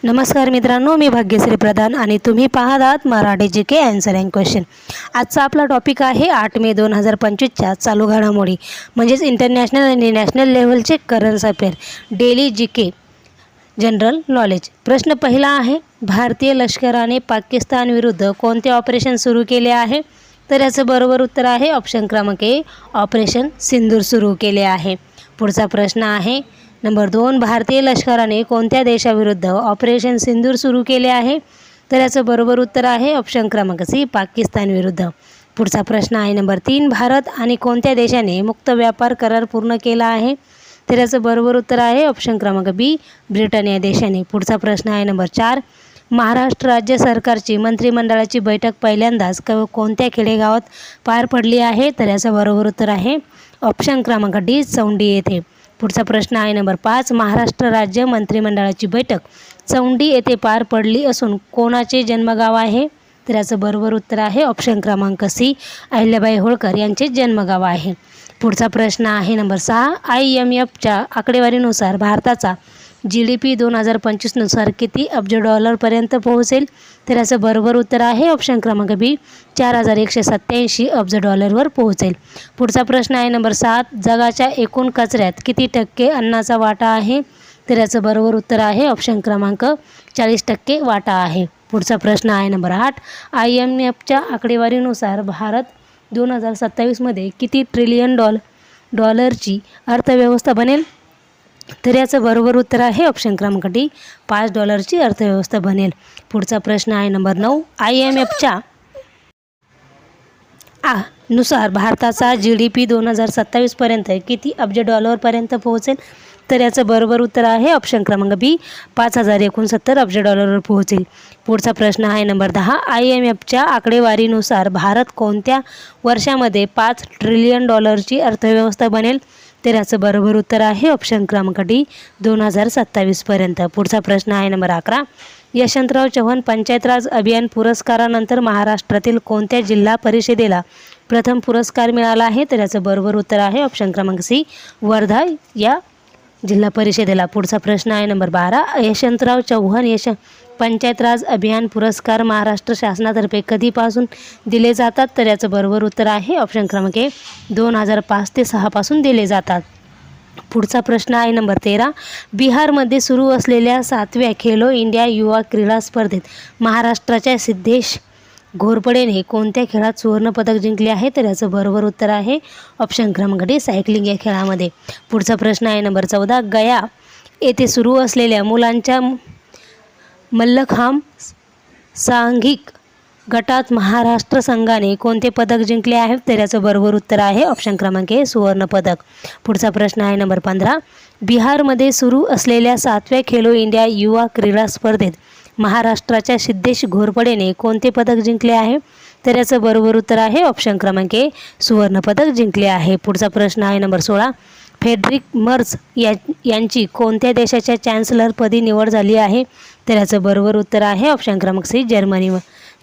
नमस्कार मित्रांनो, मी भाग्यश्री प्रधान आणि तुम्ही पाहत आहात Marathi GK answer and question. आजचा आपला टॉपिक आहे 8 मे 2025च्या चालू घडामोडी म्हणजेच इंटरनॅशनल आणि नॅशनल लेव्हलचे current affair daily GK general knowledge. प्रश्न पहिला आहे, भारतीय लष्कराने पाकिस्तान विरुद्ध कोणते ऑपरेशन सुरू केले आहे? तर याचं बरोबर उत्तर आहे ऑप्शन क्रमांक ए, ऑपरेशन सिंदूर सुरू केले आहे. पुढचा प्रश्न आहे नंबर 2, भारतीय लष्कराने कोणत्या देशाविरुद्ध ऑपरेशन सिंदूर सुरू केले आहे? तर याचं बरोबर उत्तर आहे ऑप्शन क्रमांक सी, पाकिस्तान विरुद्ध. पुढचा प्रश्न आहे नंबर 3, भारत आणि कोणत्या देशाने मुक्त व्यापार करार पूर्ण केला आहे? तर याचं बरोबर उत्तर आहे ऑप्शन क्रमांक बी, ब्रिटन या देशाने. पुढचा प्रश्न आहे नंबर 4, महाराष्ट्र राज्य सरकारची मंत्रिमंडळाची बैठक पहिल्यांदाच कोणत्या खेडेगावात पार पडली आहे? तर याचं बरोबर उत्तर आहे ऑप्शन क्रमांक डी, चौंडी येथे. पुढचा प्रश्न आहे नंबर 5, महाराष्ट्र राज्य मंत्रिमंडळाची बैठक चौंडी येथे पार पडली असून कोणाचे जन्मगाव आहे? तर याचं बरोबर उत्तर आहे ऑप्शन क्रमांक सी, अहिल्याबाई होळकर यांचे जन्मगाव आहे. पुढचा प्रश्न आहे नंबर 6, IMFच्या आकडेवारीनुसार भारताचा GDP 2025नुसार किती अब्ज डॉलरपर्यंत पोहोचेल? तर याचं बरोबर उत्तर आहे ऑप्शन क्रमांक बी, 4187 अब्ज डॉलरवर पोहोचेल. पुढचा प्रश्न आहे नंबर 7, जगाच्या एकूण कचऱ्यात किती टक्के अन्नाचा वाटा आहे? तर याचं बरोबर उत्तर आहे ऑप्शन क्रमांक 40% वाटा आहे. पुढचा प्रश्न आहे नंबर 8, IMFच्या आकडेवारीनुसार भारत 2027मध्ये किती ट्रिलियन डॉलरची अर्थव्यवस्था बनेल? तर याचं बरोबर उत्तर आहे ऑप्शन क्रमांक डी, $5 अर्थव्यवस्था बनेल. पुढचा प्रश्न आहे नंबर 9, IMFच्या नुसार भारताचा GDP 2027पर्यंत किती अब्ज डॉलरपर्यंत पोहोचेल? तर याचं बरोबर उत्तर आहे ऑप्शन क्रमांक बी, 5069 अब्ज डॉलरवर पोहोचेल. पुढचा प्रश्न आहे नंबर 10, IMFच्या आकडेवारीनुसार भारत कोणत्या वर्षामध्ये 5 ट्रिलियन डॉलरची अर्थव्यवस्था बनेल? तर याचं बरोबर उत्तर आहे ऑप्शन क्रमांक डी, 2027पर्यंत. पुढचा प्रश्न आहे नंबर 11, यशवंतराव चव्हाण पंचायत राज अभियान पुरस्कारानंतर महाराष्ट्रातील कोणत्या जिल्हा परिषदेला प्रथम पुरस्कार मिळाला आहे? तर याचं बरोबर उत्तर आहे ऑप्शन क्रमांक सी, वर्धा या जिल्हा परिषदेला. पुढचा प्रश्न आहे नंबर 12, यशवंतराव चव्हाण पंचायत राज अभियान पुरस्कार महाराष्ट्र शासनातर्फे कधीपासून दिले जातात? तर याचं बरोबर उत्तर आहे ऑप्शन क्रमांक ए, 2005 ते 6 पासून दिले जातात. पुढचा प्रश्न आहे नंबर 13, बिहारमध्ये सुरू असलेल्या 7व्या खेलो इंडिया युवा क्रीडा स्पर्धेत महाराष्ट्राच्या सिद्धेश घोरपडेने कोणत्या खेळात सुवर्णपदक जिंकले आहे? तर याचं बरोबर उत्तर आहे ऑप्शन क्रमांक डी, सायकलिंग या खेळामध्ये. पुढचा प्रश्न आहे नंबर 14, गया येथे सुरू असलेल्या मुलांच्या मल्लखांब सांघिक गटात महाराष्ट्र संघाने कोणते पदक जिंकले आहे? तर याचं बरोबर उत्तर आहे ऑप्शन क्रमांक ए, सुवर्णपदक. पुढचा प्रश्न आहे नंबर 15, बिहारमध्ये सुरू असलेल्या 7व्या खेलो इंडिया युवा क्रीडा स्पर्धेत महाराष्ट्राच्या सिद्धेश घोरपडेने कोणते पदक जिंकले आहे? तर याचं बरोबर उत्तर आहे ऑप्शन क्रमांक ए, सुवर्णपदक जिंकले आहे. पुढचा प्रश्न आहे नंबर 16, फ्रेडरिक मर्ज यांची कोणत्या देशाच्या चॅन्सलरपदी निवड झाली आहे? तर याचं बरोबर उत्तर आहे ऑप्शन क्रमांक सी,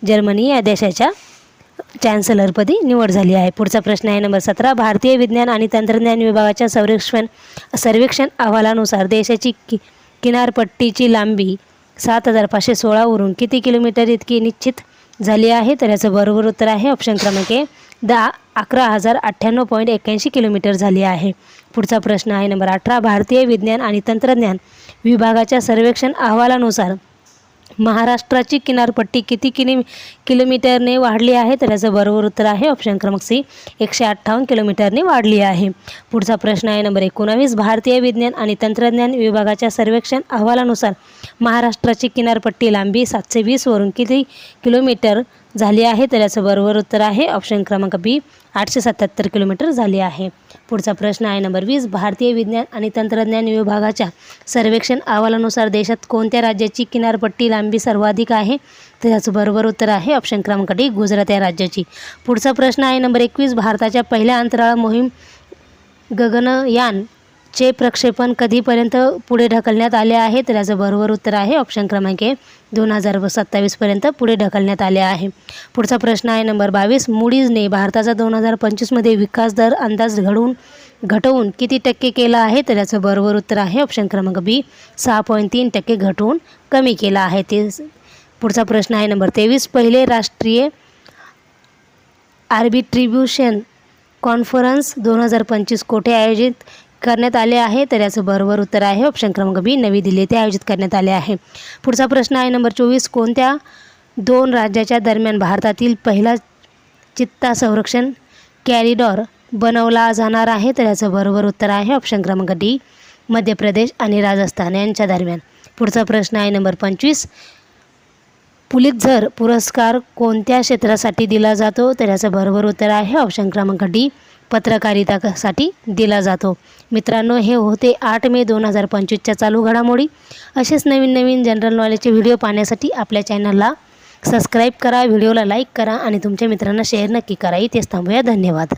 जर्मनी या देशाच्या चॅन्सलरपदी निवड झाली आहे. पुढचा प्रश्न आहे नंबर 17, भारतीय विज्ञान आणि तंत्रज्ञान विभागाच्या सर्वेक्षण अहवालानुसार देशाची किनारपट्टीची लांबी 7516 वरून किती किलोमीटर इतकी निश्चित झाली आहे? तर याचं बरोबर उत्तर आहे ऑप्शन क्रमांक ए, 11,098.81 किलोमीटर झाली आहे. पुढचा प्रश्न आहे नंबर 18, भारतीय विज्ञान आणि तंत्रज्ञान विभागाच्या सर्वेक्षण अहवालानुसार महाराष्ट्राची किनारपट्टी किती किलोमीटरने वाढली आहे? तर याचं बरोबर उत्तर आहे ऑप्शन क्रमांक सी, 158 किलोमीटरने वाढली आहे. पुढचा प्रश्न आहे नंबर 19, भारतीय विज्ञान आणि तंत्रज्ञान विभागाच्या सर्वेक्षण अहवालानुसार महाराष्ट्राची किनारपट्टी लांबी 720 वरून किती किलोमीटर झाली आहे? तर याचं बरोबर उत्तर आहे ऑप्शन क्रमांक बी, 877 किलोमीटर झाली आहे. पुढचा प्रश्न आहे नंबर 20, भारतीय विज्ञान आणि तंत्रज्ञान विभागाच्या सर्वेक्षण अहवालानुसार देशात कोणत्या राज्याची किनारपट्टी लांबी सर्वाधिक आहे? तर याचं बरोबर उत्तर आहे ऑप्शन क्रमांक डी, गुजरात या राज्याची. पुढचा प्रश्न आहे नंबर 21, भारताच्या पहिल्या अंतराळ मोहीम गगनयानचे प्रक्षेपण कधीपर्यंत पुढे ढकलण्यात आले आहे? तर याचं बरोबर उत्तर आहे ऑप्शन क्रमांक ए, 2027पर्यंत पुढे ढकलण्यात आले आहे. पुढचा प्रश्न आहे नंबर 22, मूडीजने भारताचा 2025मध्ये विकास दर अंदाज घडवून घटवून किती टक्के केला आहे? तर याचं बरोबर उत्तर आहे ऑप्शन क्रमांक बी 6.3% घटवून कमी केला आहे. पुढचा प्रश्न आहे नंबर 23. पहिले राष्ट्रीय आर्बिट्रिब्युशन कॉन्फरन्स 2025 कोठे आयोजित करण्यात आले आहे? तर याचं बरोबर उत्तर आहे ऑप्शन क्रमांक बी नवी दिल्ली येथे आयोजित करण्यात आले आहे. पुढचा प्रश्न आहे नंबर 24. कोणत्या 2 राज्याच्या दरम्यान भारतातील पहिला चित्ता संरक्षण कॉरिडॉर बनवला जाणार आहे? तर याचं बरोबर उत्तर आहे ऑप्शन क्रमांक डी मध्य प्रदेश आणि राजस्थान यांच्या दरम्यान. पुढचा प्रश्न आहे नंबर 25. पुलित्झर पुरस्कार कोणत्या क्षेत्रासाठी दिला जातो? तर याचं बरोबर उत्तर आहे ऑप्शन क्रमांक डी पत्रकारितेसाठी दिला जातो. मित्रांनो, हे होते 8 मे 2025च्या चालू घडामोडी. असेच नवीन नवीन जनरल नॉलेजचे व्हिडिओ पाहण्यासाठी आपल्या चॅनलला सबस्क्राईब करा, व्हिडिओला लाईक करा आणि तुमच्या मित्रांना शेअर नक्की करा. इथेच थांबूया. धन्यवाद.